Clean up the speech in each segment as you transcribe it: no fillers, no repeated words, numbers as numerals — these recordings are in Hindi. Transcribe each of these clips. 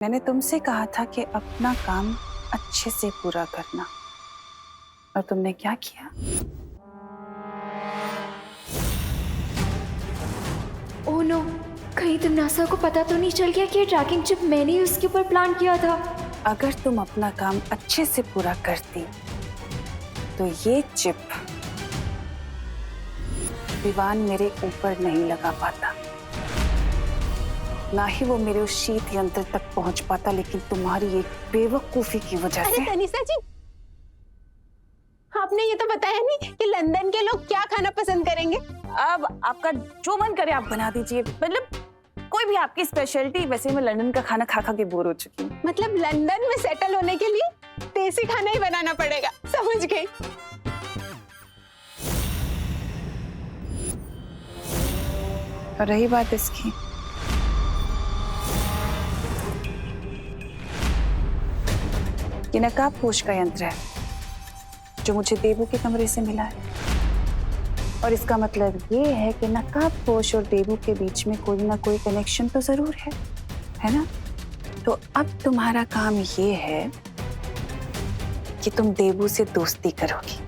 मैंने तुमसे कहा था कि अपना काम अच्छे से पूरा करना, और तुमने क्या किया? ओह नो, कहीं तिमनासा को पता तो नहीं चल गया कि ये ट्रैकिंग चिप मैंने ही उसके ऊपर प्लान किया था। अगर तुम अपना काम अच्छे से पूरा करती तो ये चिप दीवान मेरे ऊपर नहीं लगा पाता, ना ही वो मेरे उस शीत यंत्र तक पहुंच पाता, लेकिन तुम्हारी एक बेवकूफी की वजह से। अरे तनिषा जी, आपने ये तो बताया नहीं कि लंदन के लोग क्या खाना पसंद करेंगे। अब आपका जो मन करे आप बना दीजिए, मतलब कोई भी आपकी स्पेशलिटी। वैसे मैं लंदन का खाना खा खा के बोर हो चुकी हूँ। मतलब लंदन में सेटल होने के लिए देसी खाना ही बनाना पड़ेगा, समझ गई। और रही बात इसकी, ये नकाबपोश का यंत्र है जो मुझे देबू के कमरे से मिला है, और इसका मतलब ये है कि नकाबपोश और देबू के बीच में कोई ना कोई कनेक्शन तो जरूर है ना? तो अब तुम्हारा काम ये है कि तुम देबू से दोस्ती करोगी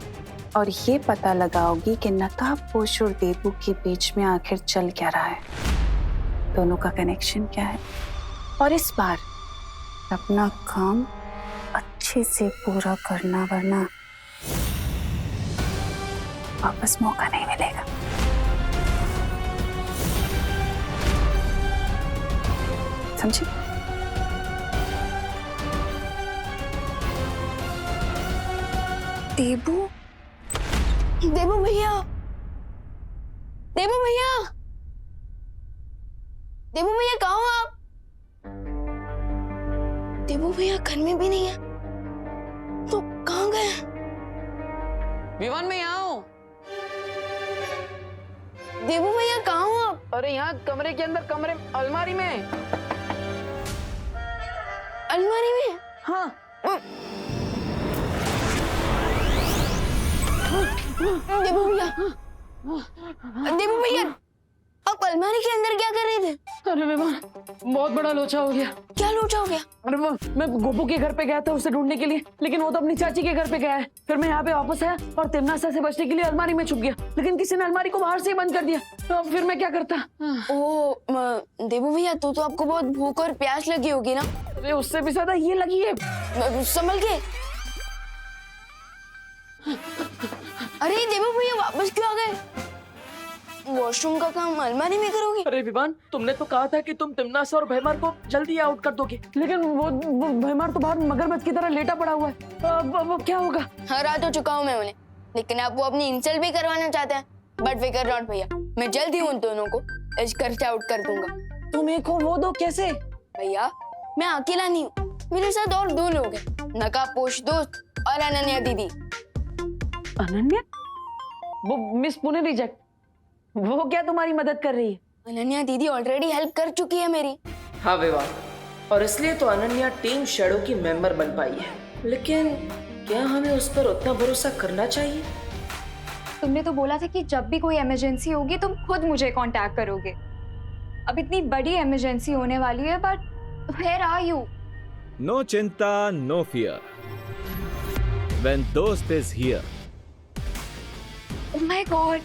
और ये पता लगाओगी कि नकाबपोश और देबू के बीच में आखिर चल क्या रहा है, दोनों का कनेक्शन क्या है, और इस बार अपना काम अच्छे से पूरा करना, वरना वापस मौका नहीं मिलेगा। समझी? देबू, देबू भैया, देबू भैया, देबू भैया कहाँ हो आप? देबू भैया घर में भी नहीं है, तो कहाँ गए? विवान में यहाँ हूँ। देबू भैया कहाँ हो आप? अरे यहाँ कमरे के अंदर, कमरे अलमारी में। अलमारी में? हाँ। देबू भैया, देबू भैया, आप अलमारी के अंदर क्या कर रहे थे? अरे विवान, बहुत बड़ा लोचा हो गया। क्या लोचा हो गया? अरे मैं गोपू के घर पे गया था उसे ढूंढने के लिए, लेकिन वो तो अपनी चाची के घर पे गया है। फिर मैं यहाँ पे वापस आया और तिमनासा से बचने के लिए अलमारी में छुप गया, लेकिन किसी ने अलमारी को बाहर से ही बंद कर दिया। तो अब फिर मैं क्या करता? ओ देबू भैया, तो आपको बहुत भूख और प्यास लगी होगी ना? अरे उससे भी ज्यादा ये लगी है। संभल के। अरे देबू भैया वापस क्यों आ गए? वॉशरूम का काम अलमारी में करोगे? अरे विवान, तुमने तो कहा था कि तुम तिमनासा और भैमार को जल्दी आउट कर दोगे, लेकिन वो भैमार तो बाहर मगरमच्छ की तरह लेटा पड़ा हुआ है। अब क्या होगा? हरा तो चुका हूँ मैं उन्हें, लेकिन आप वो अपनी इंसल्ट भी करवाना चाहते हैं। बट फिकर नॉट भैया, मैं जल्दी उन दोनों को इस घर से आउट कर दूंगा। तुम एक हो वो दो कैसे? भैया मैं अकेला नहीं हूँ, मेरे साथ और दो लोग हैं, नकाबपोश दोस्त और अनन्या दीदी। अनन्या? वो मिस पुणे रिजेक्ट, वो क्या तुम्हारी मदद कर रही है? अनन्या दीदी ऑलरेडी हेल्प कर चुकी है मेरी। हाँ विवान, और इसलिए तो अनन्या टीम शैडो की मेंबर बन पाई है। लेकिन क्या हमें उस पर उतना भरोसा करना चाहिए? तुमने तो बोला था कि जब भी कोई इमरजेंसी होगी तुम खुद मुझे कांटेक्ट करोगे। अब इतनी बड़ी इमरजेंसी होने वाली है, but where are you? No चिंता, no fear. When dost is here. Oh my god,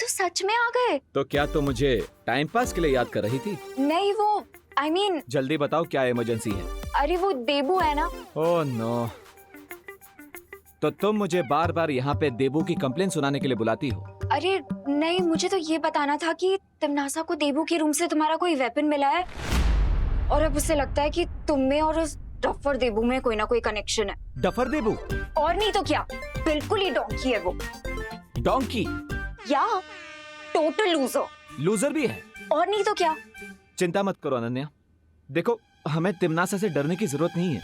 तो सच में आ गए? तो क्या तुम मुझे टाइम पास के लिए याद कर रही थी? नहीं, वो I mean, जल्दी बताओ क्या इमरजेंसी है? अरे वो देबू है ना। ओह नो, तो तुम मुझे बार बार यहाँ पे देबू की कंप्लेन सुनाने के लिए बुलाती हो? अरे नहीं, मुझे तो ये बताना था कि तिमनासा को देबू के रूम से तुम्हारा कोई वेपन मिला है, और अब उसे लगता है कि तुम में और उस डफर देबू में कोई ना कोई कनेक्शन है। डफर देबू? और नहीं तो क्या, बिल्कुल ही डोंकी है वो। डोंकी? या टोटल लूजर। लूजर भी है? और नहीं तो क्या। चिंता मत करो अनन्या, देखो हमें तिमनासा से डरने की जरूरत नहीं है,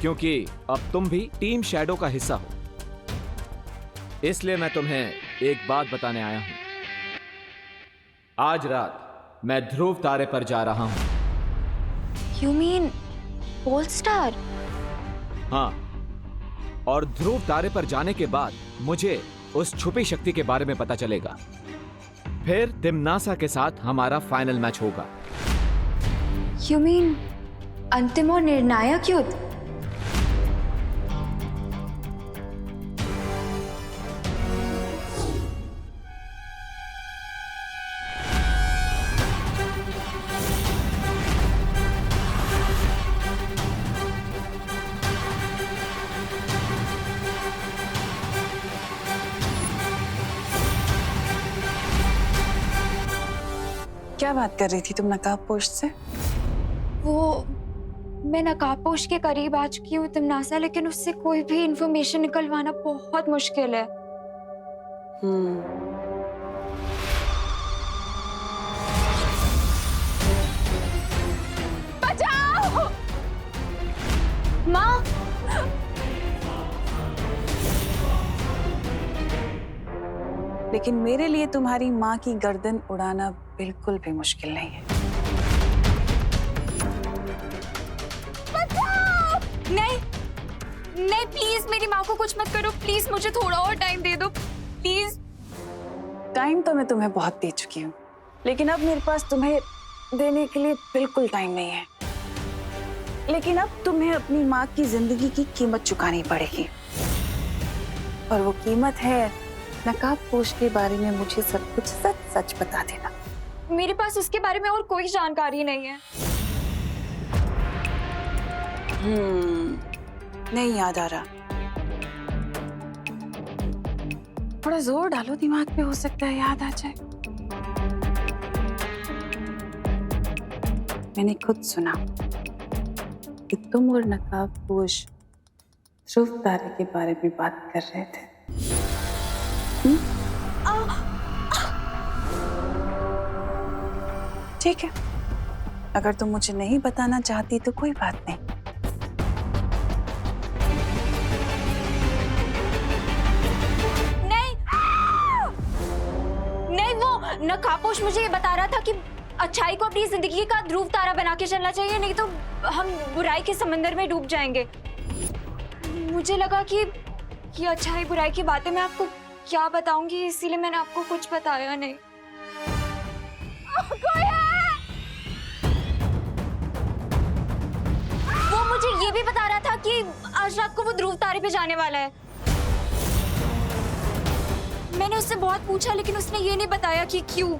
क्योंकि अब तुम भी टीम शैडो का हिस्सा हो। इसलिए मैं तुम्हें एक बात बताने आया हूं। आज रात मैं ध्रुव तारे पर जा रहा हूं। You mean pole star? हाँ, और ध्रुव तारे पर जाने के बाद मुझे उस छुपी शक्ति के बारे में पता चलेगा। फिर तिमनासा के साथ हमारा फाइनल मैच होगा। You mean अंतिम और निर्णायक युद्ध। क्या बात कर रही थी तुम नकाबपोश से? वो मैं नकाबपोश के करीब आ चुकी हूँ तिमनासा, लेकिन उससे कोई भी इंफॉर्मेशन निकलवाना बहुत मुश्किल है। बचाओ! माँ! लेकिन मेरे लिए तुम्हारी माँ की गर्दन उड़ाना बिल्कुल भी मुश्किल नहीं है। नहीं नहीं, प्लीज मेरी माँ को कुछ मत करो, प्लीज मुझे थोड़ा और टाइम दे दो, प्लीज। टाइम तो मैं तुम्हें बहुत दे चुकी हूँ, लेकिन अब मेरे पास तुम्हें देने के लिए बिल्कुल टाइम नहीं है। लेकिन अब तुम्हें अपनी माँ की जिंदगी की कीमत चुकानी पड़ेगी, और वो कीमत है नकाबपोश के बारे में मुझे सब कुछ सच सच बता देना। मेरे पास उसके बारे में और कोई जानकारी नहीं है। नहीं याद आ रहा। थोड़ा जोर डालो दिमाग पे, हो सकता है याद आ जाए। मैंने खुद सुना कि तुम और नकाबपोश ध्रुव तारे के बारे में बात कर रहे थे। ठीक है, अगर तुम मुझे नहीं बताना चाहती तो कोई बात नहीं। नहीं, वो नकाबपोश मुझे ये बता रहा था कि अच्छाई को अपनी जिंदगी का ध्रुव तारा बना के चलना चाहिए, नहीं तो हम बुराई के समंदर में डूब जाएंगे। मुझे लगा कि अच्छाई बुराई की बातें मैं आपको क्या बताऊंगी, इसीलिए मैंने आपको कुछ बताया नहीं। कोई है? वो मुझे ये भी बता रहा था कि आज रात को वो ध्रुव तारे पे जाने वाला है। मैंने उससे बहुत पूछा, लेकिन उसने ये नहीं बताया कि क्यों।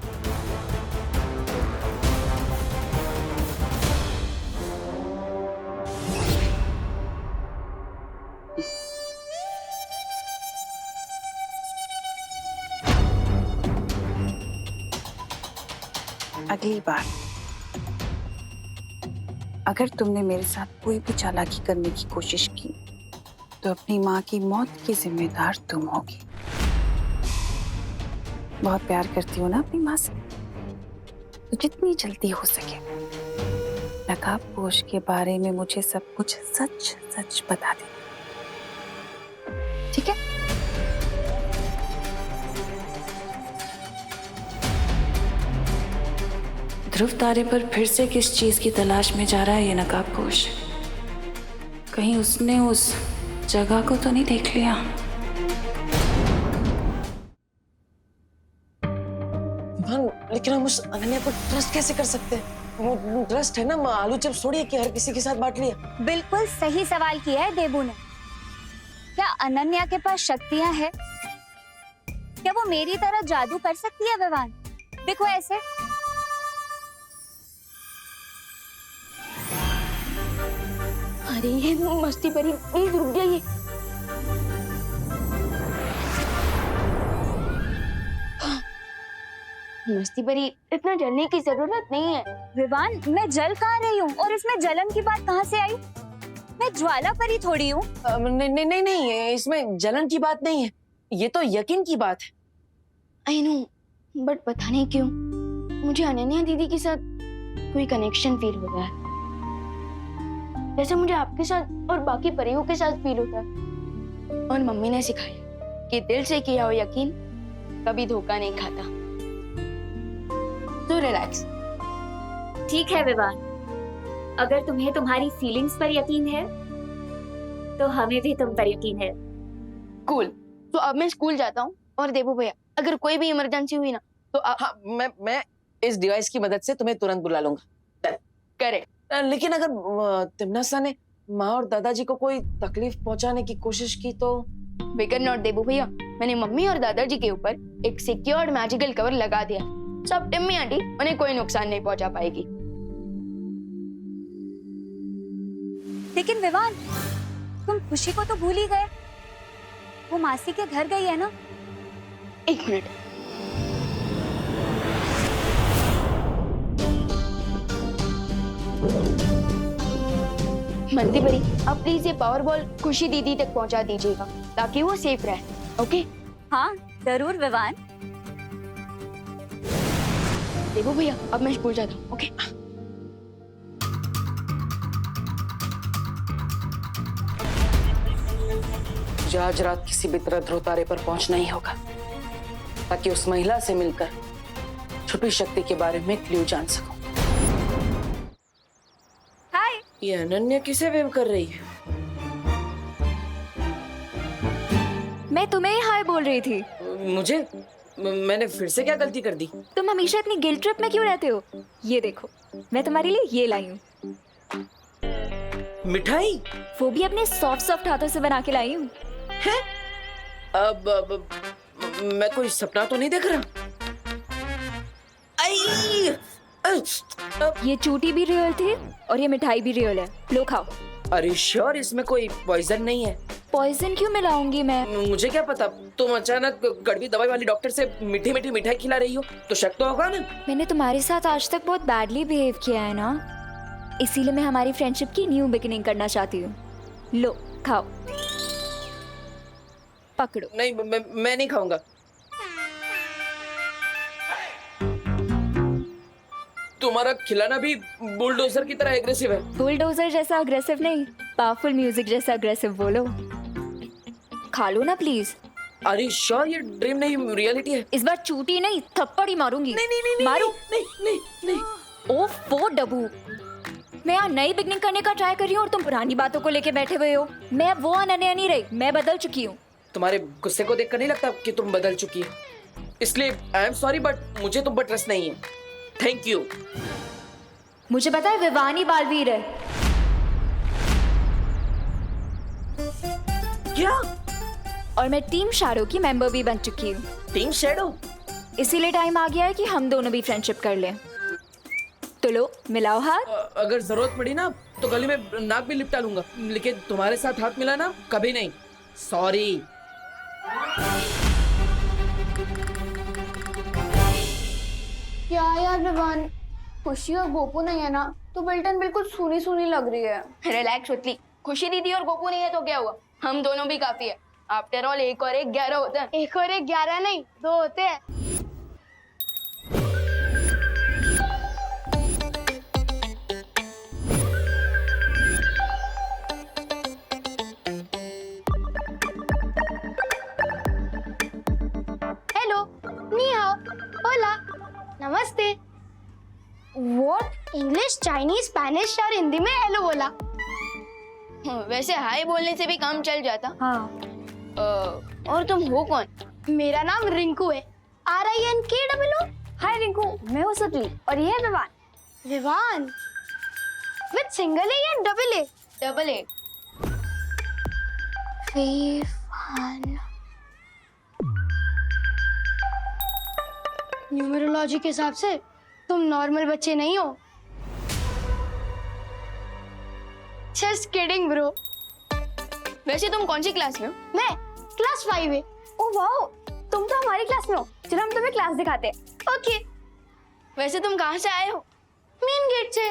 अगली बार अगर तुमने मेरे साथ कोई भी चालाकी करने की कोशिश की तो अपनी माँ की मौत की जिम्मेदार तुम होगी। बहुत प्यार करती हो ना अपनी माँ से, तो जितनी जल्दी हो सके नकाबपोश के बारे में मुझे सब कुछ सच सच बता दे, ठीक है? ध्रुव तारे पर फिर से किस चीज की तलाश में जा रहा है ये नकाबपोश? कहीं उसने उस जगह को तो नहीं देख लिया? लेकिन हम उस अनन्या पर ट्रस्ट कैसे कर सकते हैं? वो ट्रस्ट है ना, आलू चिप्स थोड़ी है कि हर किसी के साथ बांट लिया। बिल्कुल सही सवाल किया है देबू ने। क्या अनन्या के पास शक्तियां हैं? क्या वो मेरी तरह जादू कर सकती है विवान? देखो ऐसे। अरे ये मस्ती परी, प्लीज रुक जाइए। मस्ती परी, इतना जलने की जरूरत नहीं है। विवान, मैं जल कहाँ रही हूँ और इसमें जलन की बात कहाँ से आई? मैं ज्वाला परी थोड़ी हूँ। नहीं नहीं नहीं नहीं, इसमें जलन की बात नहीं है, ये तो यकीन की बात है। आई नो, बट पता नहीं क्यों मुझे अनन्या दीदी के साथ कोई कनेक्शन फील हो रहा है, जैसे मुझे आपके साथ और बाकी परियों के साथ फील होता है। और मम्मी ने सिखाया कि दिल से किया हो यकीन कभी धोखा नहीं खाता। तो रिलैक्स। ठीक है विवान, अगर तुम्हें तुम्हारी फीलिंग्स पर यकीन है तो हमें भी तुम पर यकीन है। कूल। तो अब मैं स्कूल जाता हूँ, और देबू भैया अगर कोई भी इमरजेंसी हुई ना तो हाँ, मैं इस डिवाइस की मदद से तुम्हें तुरंत बुला लूंगा। करेक्ट। लेकिन अगर तिमनासा ने माँ और दादाजी को कोई तकलीफ पहुंचाने की कोशिश की तो? बिगर नॉट देबू भैया, मैंने मम्मी और दादाजी के ऊपर एक सिक्योर्ड मैजिकल कवर लगा दिया। सब टिम्मी आंटी उन्हें कोई नुकसान नहीं पहुंचा पाएगी। लेकिन विवान, तुम खुशी को तो भूल ही गए। वो मासी के घर गई है ना? एक मिनट, मंती परी, अब प्लीज ये पावर बॉल खुशी दीदी तक पहुंचा दीजिएगा ताकि वो सेफ रहे। ओके? हाँ जरूर विवान। देखो भैया, अब मैं स्कूल जाता हूँ। ओके? मुझे आज रात किसी भी तरह ध्रुव तारे पर पहुंचना ही होगा ताकि उस महिला से मिलकर छुपी शक्ति के बारे में क्लू जान सकूं। हाय। ये अनन्या किसे वेव कर रही है? मैं तुम्हें ही हाय बोल रही थी। मुझे? मैंने फिर से क्या गलती कर दी? तुम हमेशा इतनी गिल्ट ट्रिप में क्यों रहते हो? ये देखो, मैं तुम्हारे लिए ये लाई हूँ। मिठाई? वो भी अपने सॉफ्ट सॉफ्ट हाथों से बना के लाई हूँ। अब मैं कोई सपना तो नहीं देख रहा? आई! ये चूटी भी रियल थी और ये मिठाई भी रियल है। लो खाओ। अरे श्योर इसमें कोई पॉइजन नहीं है? पॉइजन क्यों मिलाऊंगी मैं? मुझे क्या पता, तुम अचानक कड़वी दवाई वाली डॉक्टर से मीठी मीठी मिठाई खिला रही हो तो शक तो होगा ना? मैंने तुम्हारे साथ आज तक बहुत बैडली बिहेव किया है ना, इसीलिए मैं हमारी फ्रेंडशिप की न्यू बिगिनिंग करना चाहती हूँ। लो खाओ, पकड़ो। नहीं, मैं नहीं खाऊंगा। तुम्हारा खिलाना भी बुलडोजर की तरह एग्रेसिव है। बुलडोजर जैसा अग्रेसिव नहीं, पावरफुल म्यूजिक जैसा अग्रेसिव बोलो। खा लो ना प्लीज। अरे श्योर ये ड्रीम नहीं रियलिटी है? इस बार चूटी नहीं, थप्पड़ ही मारूंगी। नहीं मारू? नहीं। ओफो डब्बू, मैं यहाँ नई बिगनिंग करने का ट्राई कर रही हूँ और तुम पुरानी बातों को लेके बैठे हुए हो। मैं अब वो अनन्या नहीं रही, मैं बदल चुकी हूँ। तुम्हारे गुस्से को देखकर नहीं लगता कि तुम बदल चुकी हो, इसलिए आई एम सॉरी बट मुझे तुम पर ट्रस्ट नहीं है। Thank you. मुझे पता है विवानी बालवीर है। क्या? और मैं टीम शैडो की मेंबर भी बन चुकी हूँ। Team shadow? इसीलिए टाइम आ गया है कि हम दोनों भी फ्रेंडशिप कर लें। तो लो मिलाओ हाथ। अगर जरूरत पड़ी ना तो गली में नाक भी लिपटा लूंगा, लेकिन तुम्हारे साथ हाथ मिलाना कभी नहीं। सॉरी। क्या यार विवान, खुशी और गोपू नहीं है ना तो बिल्टन बिल्कुल सूनी सूनी लग रही है। रिलैक्स उतली, खुशी दीदी और गोपू नहीं है तो क्या हुआ, हम दोनों भी काफी है। आफ्टर ऑल 1 और 1 11 होता है। 1 और 1 11 नहीं, 2 होते हैं। हेलो, नी हाओ, होला, नमस्ते। व्हाट? इंग्लिश, चाइनीज, स्पेनिश और हिंदी में हेलो बोला। वैसे हाय बोलने से भी काम चल जाता। हाँ। और तुम हो कौन? मेरा नाम रिंकू है, RINKOO। हाय रिंकू, मैं हूँ सतली और ये है Vivaan. Vivaan with single A या double A? Double A. Vivaan numerology के हिसाब से तुम नॉर्मल बच्चे नहीं हो। Just kidding bro. वैसे तुम कौन सी क्लास में हो? मैं क्लास 5 में। ओह वाओ, तुम तो हमारी क्लास में हो। चलो हम तुम्हें क्लास दिखाते हैं। ओके। वैसे तुम कहाँ से आए हो? मेन गेट से।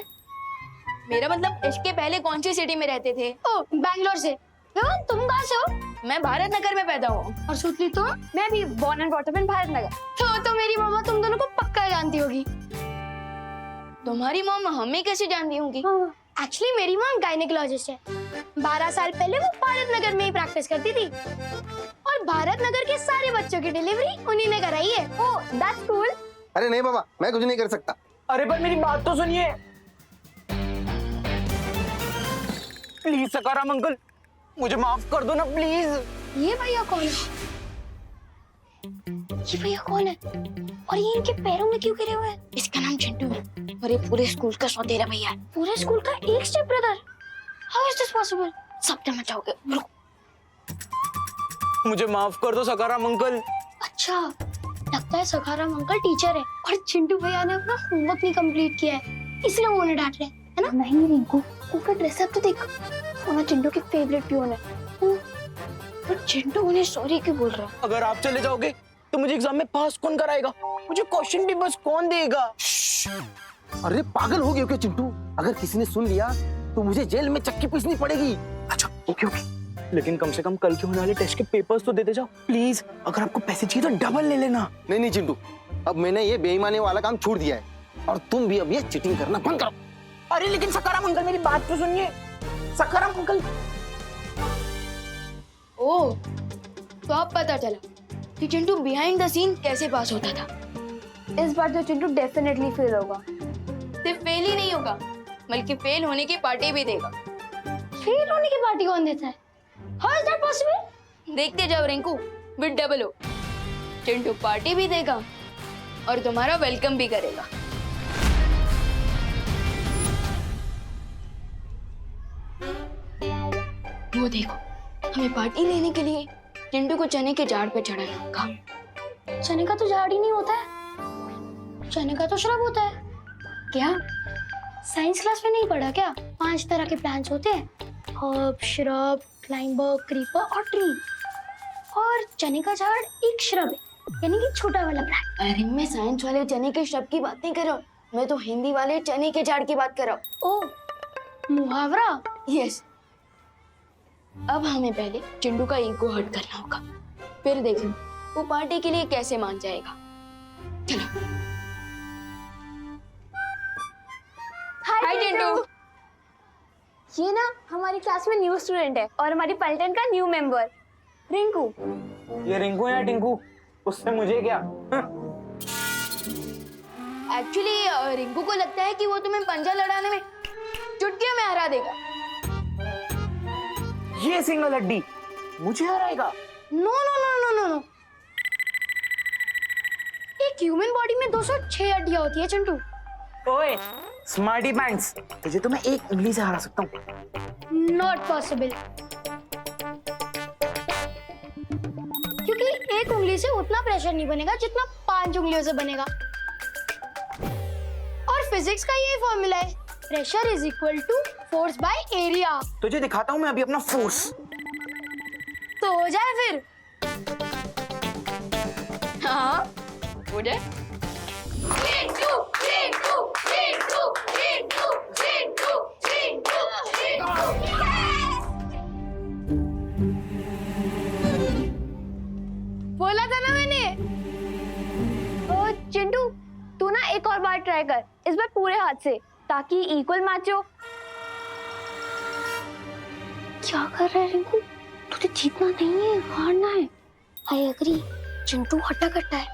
मेरा मतलब इसके पहले कौन सी सिटी में रहते थे? ओह, बैंगलोर से। विवान तुम कहाँ से हो? मैं भारत नगर में पैदा हुआ। और सुतली तुम? मैं भी born and brought up in Bharat Nagar. तो मेरी मम्मा तुम दोनों को पक्का जानती होगी। तुम्हारी मम्मा हमें कैसे जानती होगी? एक्चुअली मेरी मॉम गायनेकोलॉजिस्ट है। 12 साल पहले वो भारत नगर में ही प्रैक्टिस करती थी और भारत नगर के सारे बच्चों की डिलीवरी उन्हीं ने कराई है। ओह, दैट्स कूल। अरे नहीं बाबा, मैं कुछ नहीं कर सकता। अरे पर मेरी बात तो सुनिए प्लीज। सकाराम अंकल मुझे माफ कर दो ना प्लीज। ये भैया कौन है? ये भैया कौन है और ये इनके पैरों में क्यों गिरे हुए हैं? इसका नाम चिंटू है और ये पूरे स्कूल का सौतेला भैया है। पूरे स्कूल का एक step brother? How is this possible? सब डर मचाओगे। रुक। मुझे माफ कर दो सकाराम अंकल। अच्छा, लगता है सखाराम अंकल टीचर है और चिंटू भैया ने अपना होमवर्क नहीं कंप्लीट किया है, इसलिए वो उन्हें डांट रहे हैं, है ना? नहीं रिंकू, उनका ड्रेसअप तो देख, वो ना चिंटू के फेवरेट पियोन है। पर चिंटू उन्हें सॉरी क्यों बोल रहा है? अगर आप चले जाओगे तो मुझे एग्जाम में पास कौन कराएगा? मुझे क्वेश्चन पेपर्स कौन देगा? अरे पागल हो गए हो क्या चिंटू? अगर किसी ने सुन लिया तो मुझे जेल में चक्की पीसनी पड़ेगी। अच्छा ओके ओके, लेकिन कम से कम कल के होने वाले टेस्ट के पेपर्स तो देते जाओ प्लीज। अगर आपको पैसे चाहिए तो डबल ले लेना। नहीं नहीं चिंटू, अब मैंने ये बेईमानी वाला काम छोड़ दिया है और तुम भी अब ये चीटिंग करना बंद करो। अरे लेकिन सकाराम अंकल मेरी बात तो सुनिए। सकाराम अंकल। ओह, तो अब पता चला कि चिंटू बिहाइंड द सीन कैसे पास होता था। इस बार तो चिंटू डेफिनेटली फेल होगा। सिर्फ फेल ही नहीं होगा बल्कि फेल होने की पार्टी भी देगा। फेल होने की पार्टी कौन देता है? How is that possible? देखते जाओ Rinku, with double O. Chintu party भी देगा और तुम्हारा वेलकम भी करेगा। वो देखो, हमें पार्टी लेने के लिए चिंटू को चने के झाड़ पे चढ़ाया होगा। चने का तो झाड़ ही नहीं होता है, चने का तो श्रब होता है। क्या साइंस क्लास में नहीं पढ़ा क्या? 5 तरह के प्लांट्स होते हैं, हर्ब, श्रब, क्लाइंबर, क्रीपर और ट्री। और चने का झाड़ एक श्रब है, यानी कि छोटा वाला प्लांट। अरे मैं साइंस वाले चने के श्रब की बात नहीं कर रहा हूँ, मैं तो हिंदी वाले चने के झाड़ की बात कर रहा हूँ। ओह, मुहावरा? यस। अब हमें पहले चिंटू का ईगो हर्ट करना होगा, फिर देखना वो पार्टी के लिए कैसे मान जाएगा। चलो। हाय चिंटू। ये ना हमारी क्लास में न्यू स्टूडेंट है और हमारी पलटन का न्यू मेंबर रिंकू। ये रिंकू या टिंकू, उससे मुझे क्या? एक्चुअली रिंकू को लगता है कि वो तुम्हें पंजा लड़ाने में चुटकियों में हरा देगा। ये सिंगल हड्डी मुझे हराएगा? No no no no no no, एक ह्यूमन बॉडी में 206 हड्डियां होती है चिंटू। ओए स्मार्टी पैंट्स, तुझे तो मैं एक उंगली से हरा सकता हूँ। नॉट पॉसिबल, क्योंकि एक उंगली से उतना प्रेशर नहीं बनेगा जितना 5 उंगलियों से बनेगा। और फिजिक्स का ये फॉर्मूला है, pressure is equal to force by area. तुझे दिखाता हूँ मैं अभी अपना फोर्स। तो हो जाए फिर। हाँ हो जाए। बोला था ना मैंने। ओ चिंटू, तू ना एक और बार ट्राई कर, इस बार पूरे हाथ से, ताकि इक्वल मैच हो। क्या कर रहा है रिंकू? तुझे जीतना नहीं है, हारना है। आई एग्री, चिंटू हट्टा कट्टा है,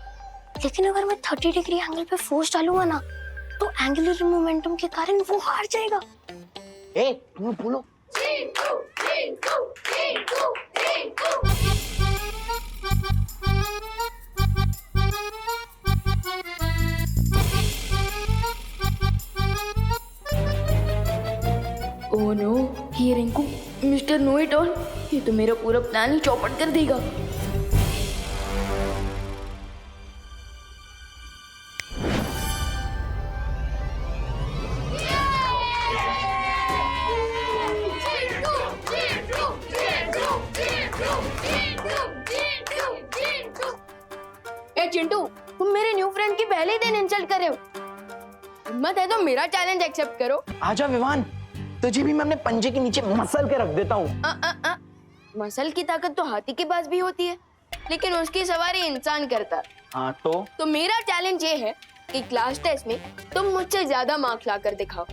लेकिन अगर मैं 30 डिग्री एंगल पे फोर्स डालूंगा ना तो एंगुलर मोमेंटम के कारण वो हार जाएगा। ए तुम बोलो। चिंटू, चिंटू, चिंटू, चिंटू। ओह नो, ये Rinku mister know it all, ये तो मेरा पूरा प्लान ही चौपट कर देगा। ए चिंटू, तुम मेरे न्यू फ्रेंड की पहले ही दिन इंसल्ट कर रहे हो। हिम्मत है तो मेरा चैलेंज एक्सेप्ट करो। आजा विवान, तुझे भी मैं अपने पंजे के नीचे मसल के रख देता हूँ। मसल की ताकत तो हाथी के पास भी होती है, लेकिन उसकी सवारी इंसान करता। हाँ तो मेरा चैलेंज ये है कि क्लास टेस्ट में तुम मुझसे ज्यादा मार्क्स लाकर दिखाओ।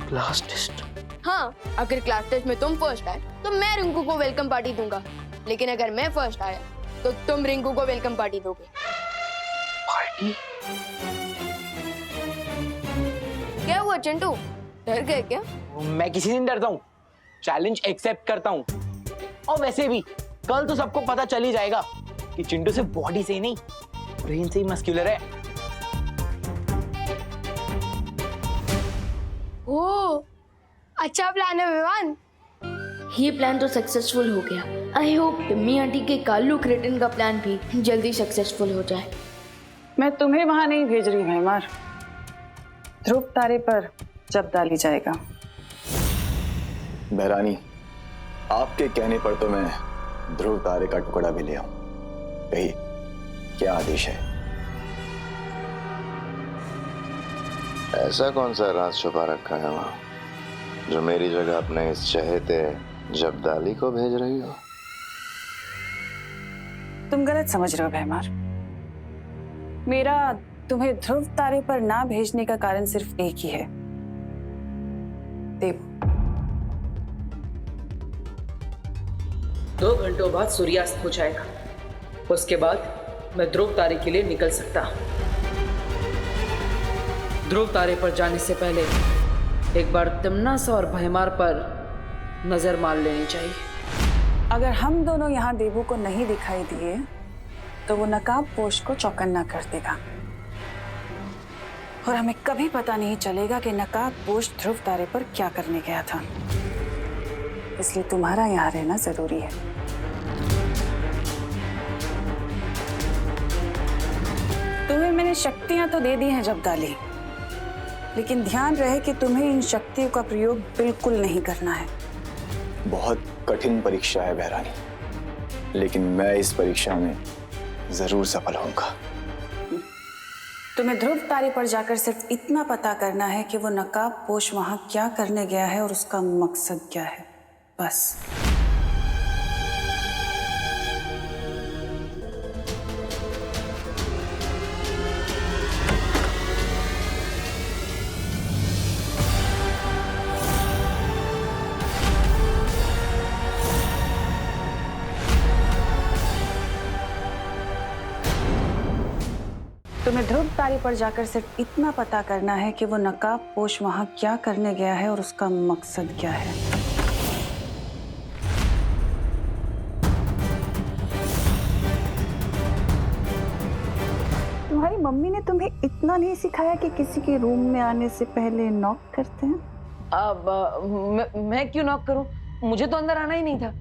Class test? हाँ, अगर क्लास टेस्ट में तुम फर्स्ट आए तो मैं रिंकू को वेलकम पार्टी दूंगा, लेकिन अगर मैं फर्स्ट आया तो तुम रिंकू को वेलकम पार्टी दोगे। पार्टी? क्या हुआ चिंटू, डर गए क्या? मैं किसी से नहीं डरता हूँ, चैलेंज एक्सेप्ट करता हूँ। और वैसे भी कल तो सबको पता चल ही जाएगा कि चिंटू सिर्फ बॉडी से ही नहीं, ब्रेन से ही मस्कुलर है। ओह, अच्छा प्लान है विवान। ये प्लान तो सक्सेसफुल हो गया। आई होप टिम्मी आंटी के कालू क्रेटन का प्लान भी जल्दी सक्सेसफुल हो जाए। मैं तुम्हें वहां नहीं भेज रही भैमार, ध्रुव तारे पर जब डाली जाएगा। बहरानी, आपके कहने पर तो मैं ध्रुव तारे का टुकड़ा भी ले आऊं। कही क्या आदेश है? ऐसा कौन सा राज छुपा रखा है वहां जो मेरी जगह अपने इस चहेते जब्दाली को भेज रही हो? तुम गलत समझ रहे हो भैमार। मेरा तुम्हें ध्रुव तारे पर ना भेजने का कारण सिर्फ एक ही है, देव। 2 घंटों बाद सूर्यास्त हो जाएगा, उसके बाद मैं ध्रुव तारे के लिए निकल सकता। ध्रुव तारे पर जाने से पहले एक बार तिम्नासा और भैमार पर नजर मार लेनी चाहिए। अगर हम दोनों यहाँ देवू को नहीं दिखाई दिए तो वो नकाब पोश को चौकन्ना कर देगा और हमें कभी पता नहीं चलेगा कि नकाब पोश ध्रुव तारे पर क्या करने गया था। इसलिए तुम्हारा यहाँ रहना जरूरी है। तुम्हें मैंने शक्तियां तो दे दी हैं जब्दाली, लेकिन ध्यान रहे कि तुम्हें इन शक्तियों का प्रयोग बिल्कुल नहीं करना है। बहुत कठिन परीक्षा है बहरानी, लेकिन मैं इस परीक्षा में जरूर सफल होऊंगा। तुम्हें ध्रुव तारे पर जाकर सिर्फ इतना पता करना है कि वो नकाब पोश वहां क्या करने गया है और उसका मकसद क्या है, बस। तुम्हें ध्रुव तारे पर जाकर सिर्फ इतना पता करना है कि वो नकाब पोश वहां क्या करने गया है और उसका मकसद क्या है। तुम्हारी मम्मी ने तुम्हें इतना नहीं सिखाया कि किसी के रूम में आने से पहले नॉक करते हैं? अब मैं क्यों नॉक करूं? मुझे तो अंदर आना ही नहीं था।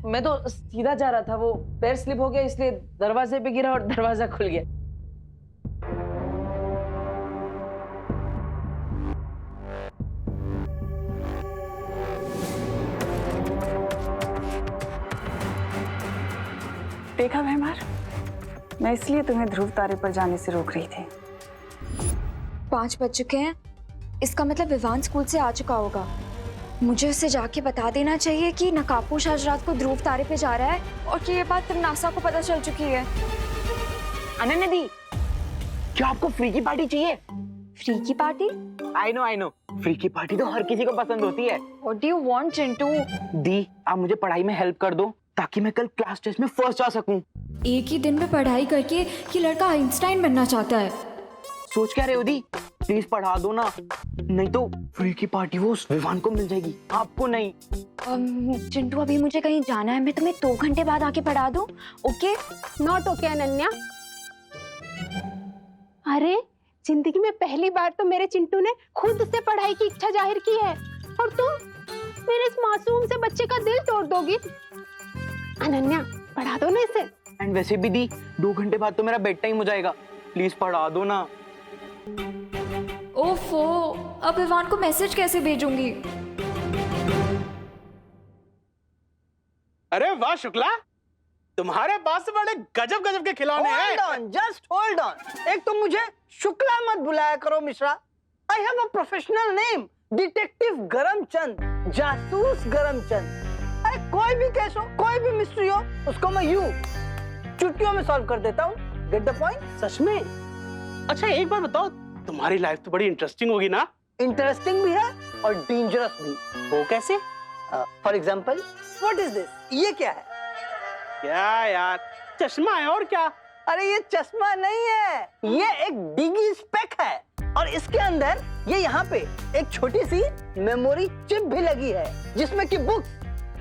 मैं तो सीधा जा रहा था, वो पैर स्लिप हो गया इसलिए दरवाजे पे गिरा और दरवाजा खुल गया। देखा भैमार, मैं इसलिए तुम्हें ध्रुव तारे पर जाने से रोक रही थी। 5 बज चुके हैं, इसका मतलब विवान स्कूल से आ चुका होगा। मुझे उसे जाके बता देना चाहिए कि नकाबपोश आज रात को ध्रुव तारे पे जा रहा है और कि ये बात तिम्नासा को पता चल चुकी है। अनन्या दी, क्या आपको फ्री की पार्टी चाहिए? फ्री की पार्टी? आई नो, फ्री की पार्टी तो हर किसी को पसंद होती है। What do you want, Chintu? दी, आप मुझे पढ़ाई में हेल्प कर दो ताकि मैं कल क्लास टेस्ट में फर्स्ट आ सकूं। एक ही दिन में पढ़ाई करके ये लड़का आइंस्टाइन बनना चाहता है। सोच क्या रहे हो दी? प्लीज पढ़ा दो ना, नहीं तो फ्री की पार्टी वो उस विवान को मिल जाएगी, आपको नहीं। चिंटू, अभी मुझे कहीं जाना है, मैं तुम्हें 2 घंटे बाद आके पढ़ा दूं? ओके? Not okay Ananya. अरे जिंदगी में पहली बार तो मेरे चिंटू ने खुद से पढ़ाई की इच्छा जाहिर की है और तुम मेरे इस मासूम से बच्चे का दिल तोड़ दोगी। अनन्या, पढ़ा दो ना इसे। एंड वैसे भी दी, 2 घंटे बाद तो मेरा बेड टाइम हो जाएगा, प्लीज पढ़ा दो ना। ओफो, अब विवान को मैसेज कैसे भेजूंगी? अरे वाह शुक्ला, तुम्हारे पास से बड़े गजब गजब के खिलौने हैं। Hold on, just hold on. एक तो मुझे शुक्ला मत बुलाया करो Mishra. I have a professional name, detective Garamchand, जासूस गरमचंद। अरे कोई भी केस हो, कोई भी मिस्ट्री हो, उसको मैं यूं चुटकियों में सॉल्व कर देता हूँ। Get the point? सच में? अच्छा एक बात बताओ, तुम्हारी लाइफ तो बड़ी इंटरेस्टिंग होगी ना? इंटरेस्टिंग भी है और डेंजरस भी। वो कैसे? For example, what is this? ये क्या है? क्या यार, चश्मा है और क्या? अरे ये चश्मा नहीं है, ये एक डिगी स्पेक है और इसके अंदर ये यहाँ पे एक छोटी सी मेमोरी चिप भी लगी है जिसमें कि बुक्स,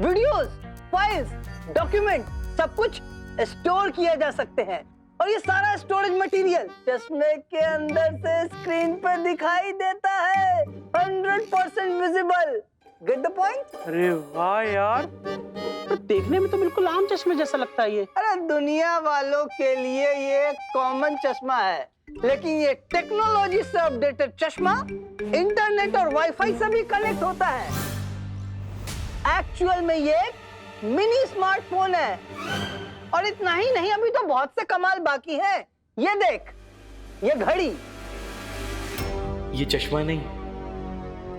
वीडियोस, फाइल्स, डॉक्यूमेंट सब कुछ स्टोर किए जा सकते हैं और ये सारा स्टोरेज मटेरियल चश्मे के अंदर से स्क्रीन पर दिखाई देता है, 100% विजिबल। Get the point? अरे वाह यार, तो देखने में तो बिल्कुल आम चश्मे जैसा लगता है ये। अरे दुनिया वालों के लिए ये कॉमन चश्मा है, लेकिन ये टेक्नोलॉजी से अपडेटेड चश्मा इंटरनेट और वाईफाई से भी कनेक्ट होता है। एक्चुअल में ये एक मिनी स्मार्टफोन है। और इतना ही नहीं, अभी तो बहुत से कमाल बाकी हैं। ये देख, ये घड़ी। ये चश्मा नहीं,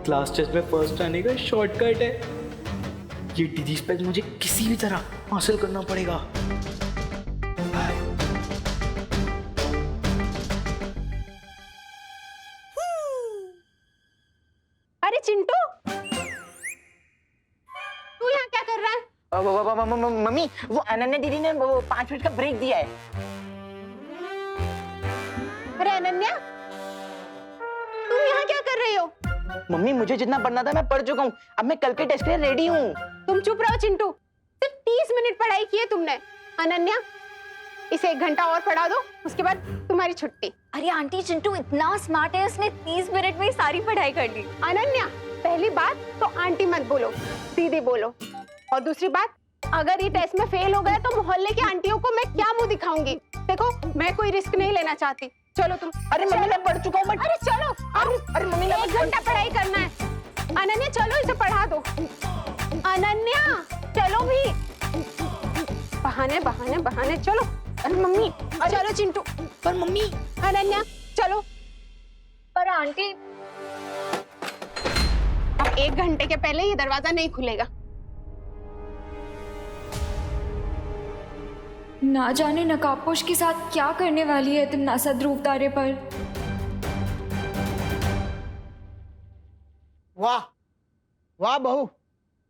क्लास टेस्ट में फर्स्ट आने का शॉर्टकट है। ये डिजी स्पेक मुझे किसी भी तरह हासिल करना पड़ेगा। अरे चिंटू, तू यहाँ क्या कर रहा है? मम्मी, वो अनन्या दीदी ने वो 5 मिनट का ब्रेक दिया है। अरे अनन्या, तुम यहाँ क्या कर रही हो? मम्मी, मुझे जितना पढ़ना था मैं पढ़ चुका हूँ, अब मैं कल के टेस्ट के लिए रेडी हूँ। तुम चुप रहो चिंटू, सिर्फ 30 मिनट पढ़ाई की है तुमने। अनन्या, इसे 1 घंटा और पढ़ा दो, उसके बाद तुम्हारी छुट्टी। अरे आंटी, चिंटू इतना स्मार्ट है, उसने 30 मिनट में ही सारी पढ़ाई कर ली। अनन्या, पहली बात तो आंटी मत बोलो, दीदी बोलो। और दूसरी बात, अगर ये टेस्ट में फेल हो गया तो मोहल्ले की आंटियों को मैं क्या मुंह दिखाऊंगी? देखो, मैं कोई रिस्क नहीं लेना चाहती। चलो तुम। अरे मम्मी, मैं पढ़ चुका हूँ। अरे चलो, अरे मम्मी, 1 घंटा पढ़ाई करना है। अनन्या चलो, इसे पढ़ा दो। अनन्या चलो भी। बहाने बहाने बहाने, चलो। अरे मम्मी, चलो चिंटू। पर मम्मी। अनन्या चलो। पर आंटी, अब 1 घंटे के पहले ये दरवाजा नहीं खुलेगा। ना जाने नकाबपोश के साथ क्या करने वाली है तिमनासा ध्रुव तारे पर। वाह वाह बहू,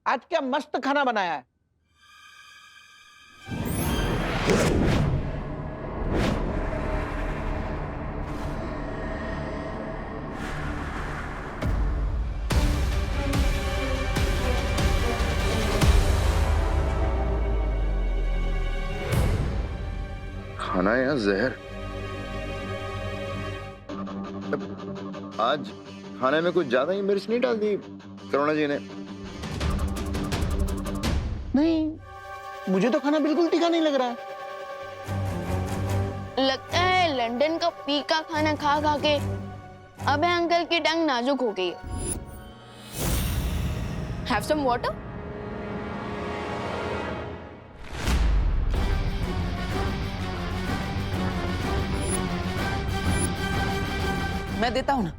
आज क्या मस्त खाना बनाया है। खाना या जहर? आज खाने में कुछ ज्यादा ही मिर्च नहीं डाल दी करुणा जी ने? नहीं, मुझे तो खाना बिल्कुल तीखा नहीं लग रहा है। लगता है लंदन का फीका खाना खा खा के अब अंकल की टंग नाजुक हो गई है। Have some water? मैं देता हूं ना।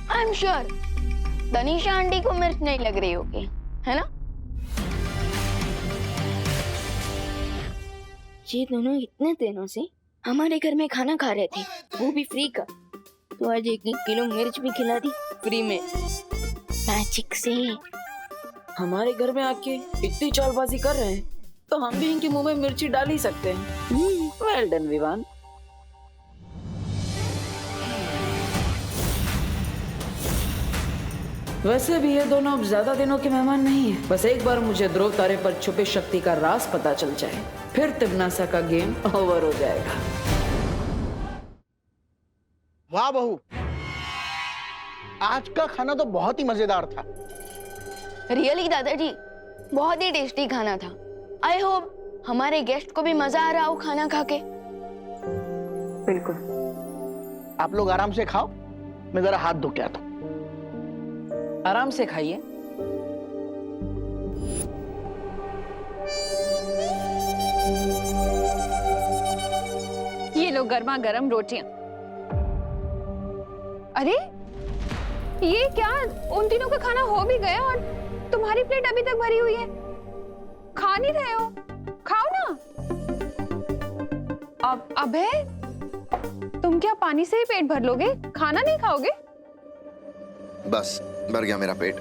I am sure Tanisha aunty को मिर्च नहीं लग रही होगी, है ना? ये दोनों इतने दिनों से हमारे घर में खाना खा रहे थे, वो भी फ्री का। तो आज 1 किलो मिर्च भी खिला दी फ्री में, मैजिक से। हमारे घर में आके इतनी चालबाजी कर रहे हैं तो हम भी इनके मुंह में मिर्ची डाल ही सकते हैं। Well done Vivaan. वैसे भी ये दोनों अब ज्यादा दिनों के मेहमान नहीं है। बस एक बार मुझे ध्रुव तारे पर छुपे शक्ति का राज पता चल जाए, फिर तिमनासा का गेम ओवर हो जाएगा। वाह बहू, आज का खाना तो बहुत ही मजेदार था। रियली दादाजी, बहुत ही टेस्टी खाना था। आई होप हमारे गेस्ट को भी मजा आ रहा हो खाना खा के। बिल्कुल। आप लोग आराम से खाओ, मैं जरा हाथ धो के आता हूं। आराम से खाइए। ये लो गर्मा गर्म रोटियां। अरे ये क्या, उन तीनों का खाना हो भी गया और तुम्हारी प्लेट अभी तक भरी हुई है। खा नहीं रहे हो? खाओ ना। अबे तुम क्या पानी से ही पेट भर लोगे? खाना नहीं खाओगे? बस भर गया मेरा पेट।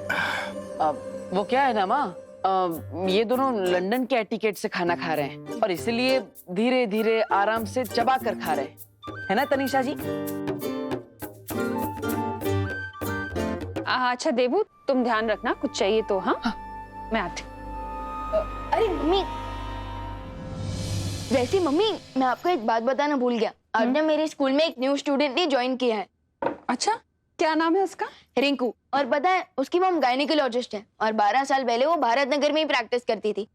वो क्या है ना माँ, ये दोनों लंदन के एटिकेट से खाना खा रहे हैं और इसीलिए धीरे धीरे आराम से चबा कर खा रहे हैं, है ना तनीषा जी? अच्छा देबू, तुम ध्यान रखना, कुछ चाहिए तो। हाँ, मैं आती। अरे मम्मी, वैसे मम्मी मैं आपको एक बात बताना भूल गया। आज ना मेरे स्कूल में एक न्यू स्टूडेंट ने ज्वाइन किया है। अच्छा, क्या नाम है उसका? रिंकू। और पता है उसकी मॉम गायनेकोलॉजिस्ट है और 12 साल पहले वो भारत नगर में ही प्रैक्टिस करती थी।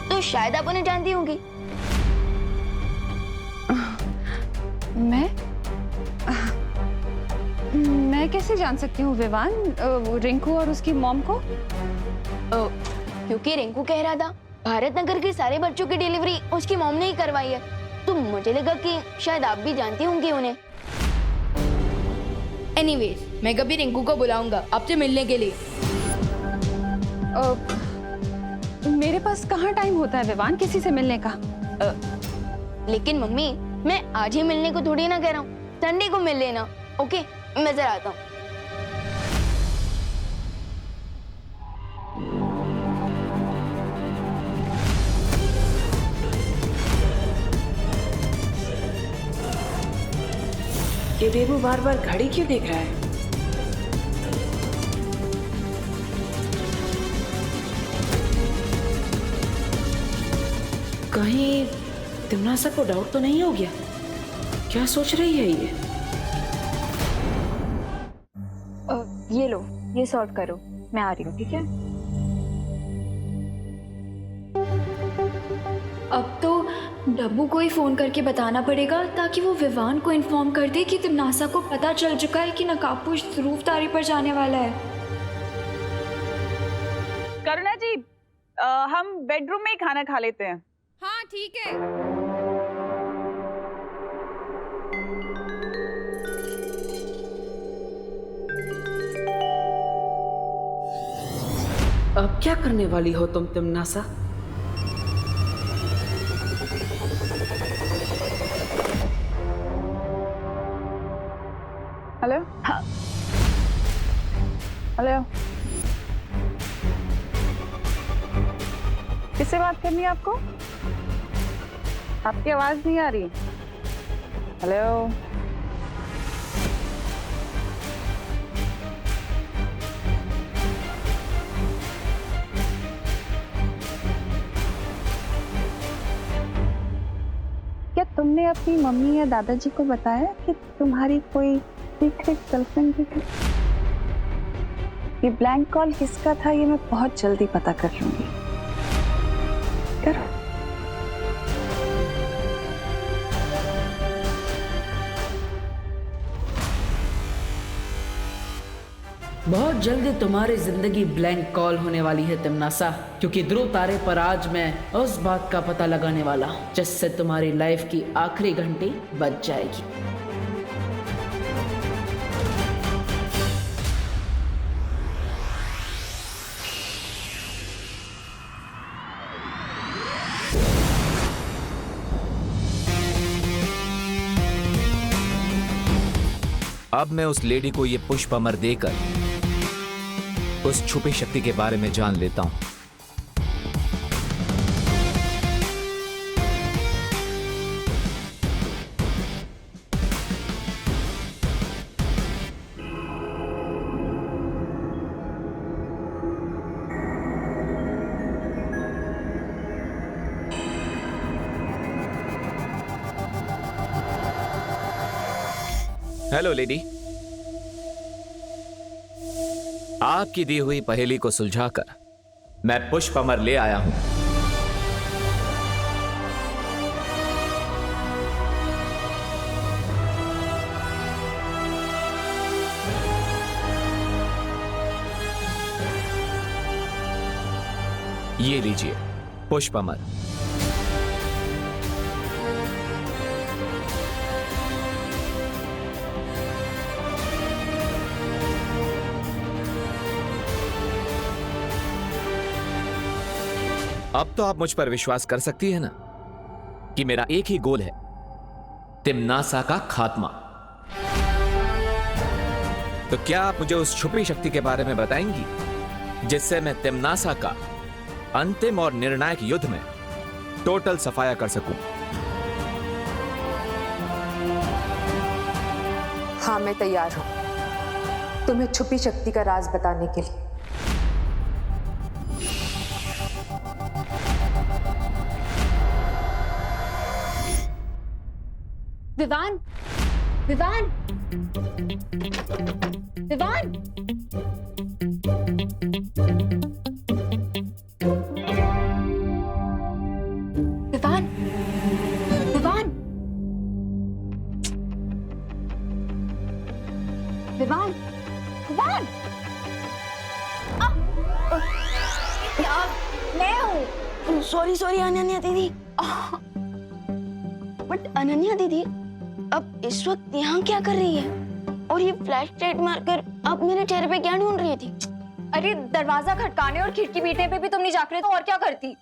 तो शायद आप उन्हें जानती होंगी। मैं कैसे जान सकती हूँ विवान, रिंकू और उसकी मॉम को? क्योंकि रिंकू कह रहा था भारत नगर के सारे बच्चों की डिलीवरी उसकी मॉम ने ही करवाई है, तो मुझे लगा कि शायद आप भी जानती होंगी उन्हें। एनीवेज, मैं कभी रिंकू को बुलाऊंगा आपसे मिलने के लिए। मेरे पास कहाँ टाइम होता है विवान किसी से मिलने का। लेकिन मम्मी, मैं आज ही मिलने को थोड़ी ना कह रहा हूँ, संडे को मिल लेना। ओके, मैं जरा आता हूँ। ये देबू बार बार घड़ी क्यों देख रहा है? कहीं तिमनासा को डाउट तो नहीं हो गया? क्या सोच रही है ये? ये लो, ये सॉर्ट करो, मैं आ रही हूँ, ठीक है? अब तो डब्बू को ही फोन करके बताना पड़ेगा ताकि वो विवान को इन्फॉर्म कर दे कि तिमनासा को पता चल चुका है कि नकाबपोश ध्रुव तारे पर जाने वाला है। करुणा जी, हम बेडरूम में ही खाना खा लेते हैं। हाँ ठीक है। अब क्या करने वाली हो तुम तिमनासा? हेलो। हाँ। हेलो, किससे बात करनी है आपको? आपकी आवाज नहीं आ रही। हेलो। क्या तुमने अपनी मम्मी या दादाजी को बताया कि तुम्हारी कोई सीक्रेट गर्लफ्रेंड भी है? ये ब्लैंक कॉल किसका था ये मैं बहुत जल्दी पता कर लूंगी। करो। बहुत जल्दी तुम्हारी जिंदगी ब्लैंक कॉल होने वाली है तिमनासा, क्योंकि ध्रुव तारे पर आज मैं उस बात का पता लगाने वाला हूँ जिससे तुम्हारी लाइफ की आखिरी घंटी बच जाएगी। अब मैं उस लेडी को ये पुष्प अमर देकर उस छुपी शक्ति के बारे में जान लेता हूं। हेलो लेडी, आपकी दी हुई पहेली को सुलझाकर मैं पुष्प अमर ले आया हूं। ये लीजिए पुष्प अमर। अब तो आप मुझ पर विश्वास कर सकती है ना कि मेरा एक ही गोल है, तिमनासा का खात्मा। तो क्या आप मुझे उस छुपी शक्ति के बारे में बताएंगी जिससे मैं तिम्नासा का अंतिम और निर्णायक युद्ध में टोटल सफाया कर सकूं? हाँ, मैं तैयार हूं तुम्हें छुपी शक्ति का राज बताने के लिए। विवान, विवान, विवान, विवान, विवान, विवान, विवान, मैं हूँ। सॉरी सॉरी अनन्या दीदी। बट अनन्या दीदी अब इस वक्त यहाँ क्या कर रही है? और ये फ्लैश लाइट मारकर आप मेरे चेहरे पे क्या ढूंढ रही थी? अरे दरवाजा खटकाने और खिड़की पीटने पे भी तुम नहीं जाग रहे तो और क्या करती?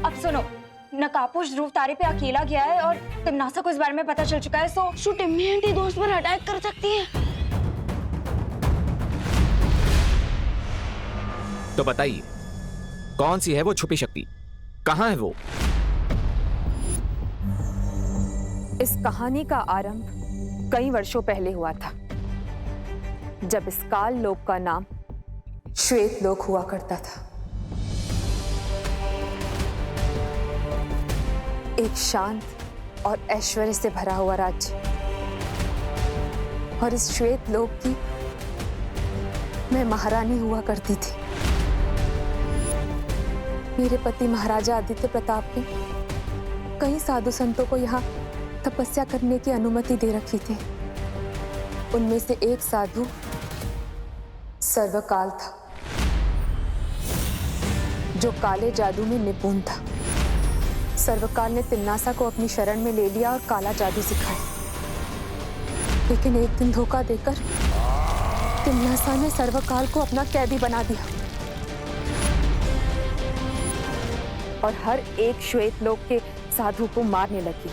अब सुनो, नकाबपोश ध्रुव तारे पे अकेला गया है और तिम्नासा को इस बारे में पता चल चुका है, सो टिम्मी आंटी दोस्त पर अटैक कर सकती है। तो बताइए, कौन सी है वो छुपी शक्ति? कहां है वो? इस कहानी का आरंभ कई वर्षों पहले हुआ था, जब इस काल लोक का नाम श्वेत लोक हुआ करता था। एक शांत और ऐश्वर्य से भरा हुआ राज्य। और इस श्वेत लोक की मैं महारानी हुआ करती थी। मेरे पति महाराजा आदित्य प्रताप ने कई साधु संतों को यहाँ तपस्या करने की अनुमति दे रखी थी। उनमें से एक साधु सर्वकाल था, जो काले जादू में निपुण था। सर्वकाल ने तिम्नासा को अपनी शरण में ले लिया और काला जादू सिखाया। लेकिन एक दिन धोखा देकर तिम्नासा ने सर्वकाल को अपना कैदी बना दिया और हर एक श्वेत लोक के साधु को मारने लगी।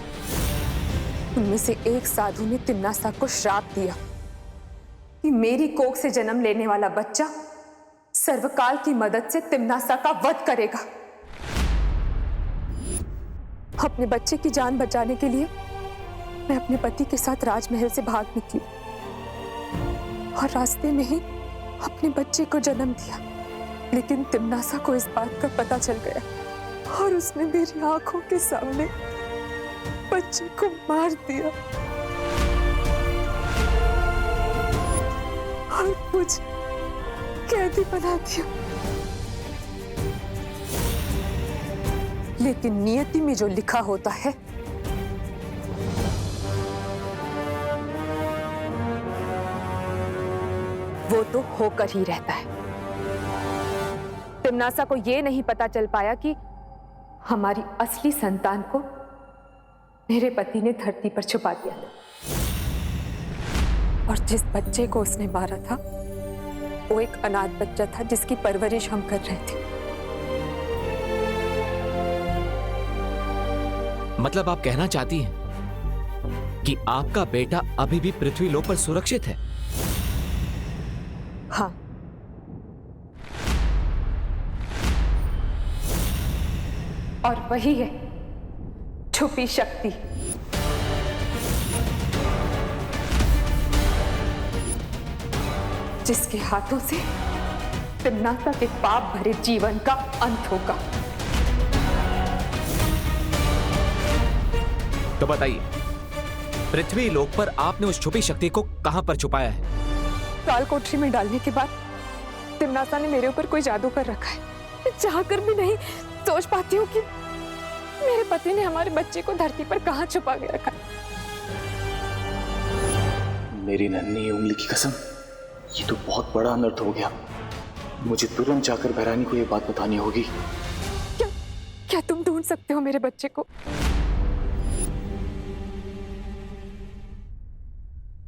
उनमें से एक साधु ने तिम्नासा को श्राप दिया कि मेरी कोख से जन्म लेने वाला बच्चा सर्वकाल की मदद से तिम्नासा का वध करेगा। अपने बच्चे की जान बचाने के लिए मैं अपने पति के साथ राजमहल से भाग निकली और रास्ते में ही अपने बच्चे को जन्म दिया। लेकिन तिम्नासा को इस बात का पता चल गया और उसने मेरी आंखों के सामने बच्चे को मार दिया और मुझे कैदी बना दिया। लेकिन नियति में जो लिखा होता है वो तो होकर ही रहता है। तिम्नासा को यह नहीं पता चल पाया कि हमारी असली संतान को मेरे पति ने धरती पर छुपा दिया था। और जिस बच्चे को उसने मारा था वो एक अनाथ बच्चा था जिसकी परवरिश हम कर रहे थे। मतलब आप कहना चाहती हैं कि आपका बेटा अभी भी पृथ्वी लोक पर सुरक्षित है? हाँ। और वही है छुपी शक्ति। जिसके हाथों से तिम्नासा के पाप भरे जीवन का अंत होगा। तो बताइए, पृथ्वी लोक पर आपने उस छुपी शक्ति को कहां पर छुपाया है? काल कोठरी में डालने के बाद तिम्नासा ने मेरे ऊपर कोई जादू कर रखा है। मैं चाहकर भी नहीं सोच पाती हूँ कि मेरे पति ने हमारे बच्चे को धरती पर कहां छुपा के रखा है। मेरी नन्ही उंगली की कसम, ये तो बहुत बड़ा अनर्थ हो गया। मुझे तुरंत जाकर भैरानी को ये बात बतानी होगी। क्या तुम ढूंढ सकते हो मेरे बच्चे को?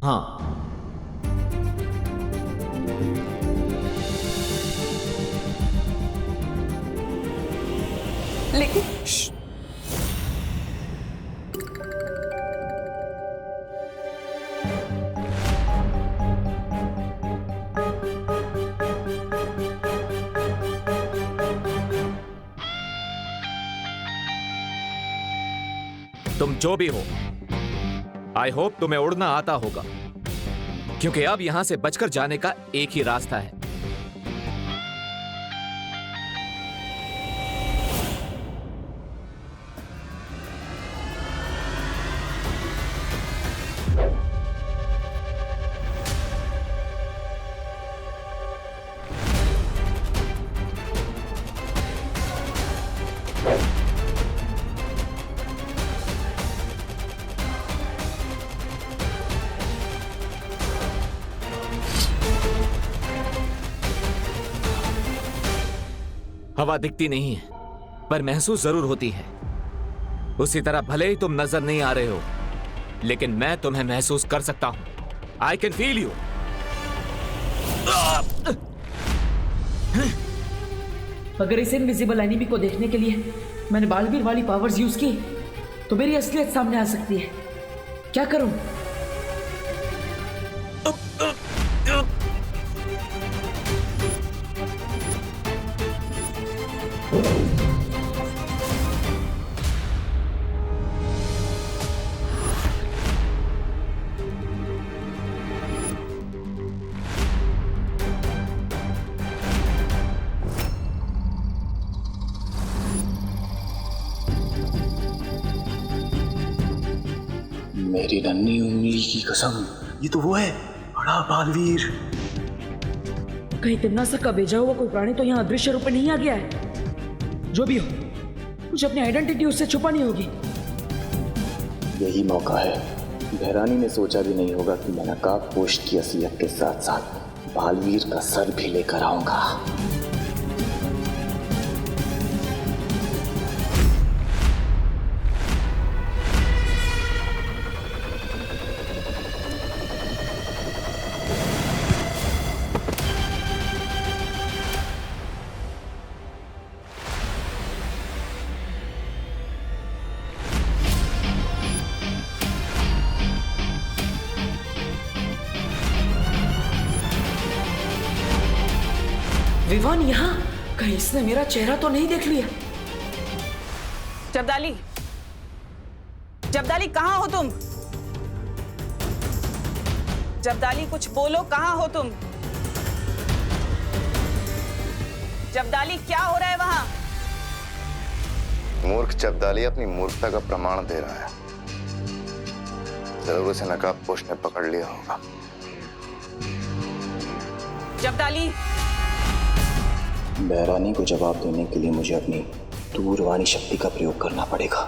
हाँ। लेकिन तुम जो भी हो, आई होप तुम्हें उड़ना आता होगा, क्योंकि अब यहां से बचकर जाने का एक ही रास्ता है। हवा दिखती नहीं है, पर महसूस जरूर होती है। उसी तरह भले ही तुम नजर नहीं आ रहे हो, लेकिन मैं तुम्हें महसूस कर सकता हूं। I can feel you. अगर इस इनविजिबल एनिमी को देखने के लिए मैंने बालवीर वाली पावर्स यूज की, तो मेरी असलियत सामने आ सकती है। क्या करूं? मेरी नन्ही उंगली की कसम, ये तो वो है, बड़ा बालवीर। कहीं तिम्नासा का भेजा हुआ कोई प्राणी तो यहाँ अदृश्य रूप में नहीं आ गया है? जो भी हो, मुझे अपनी आइडेंटिटी उससे छुपानी होगी। यही मौका है। बहरानी ने सोचा भी नहीं होगा कि मैं नकाबपोश की असलियत के साथ साथ बालवीर का सर भी लेकर आऊंगा। विवान यहाँ? कहीं इसने मेरा चेहरा तो नहीं देख लिया? जब्दाली, जब्दाली कहाँ हो तुम? जब्दाली कुछ बोलो, कहाँ हो तुम? जब्दाली क्या हो रहा है वहां? मूर्ख जब्दाली अपनी मूर्खता का प्रमाण दे रहा है। जरूर उसे नकाबपोश ने पकड़ लिया होगा। जब्दाली, बहरानी को जवाब देने के लिए मुझे अपनी दूरवाणी शक्ति का प्रयोग करना पड़ेगा।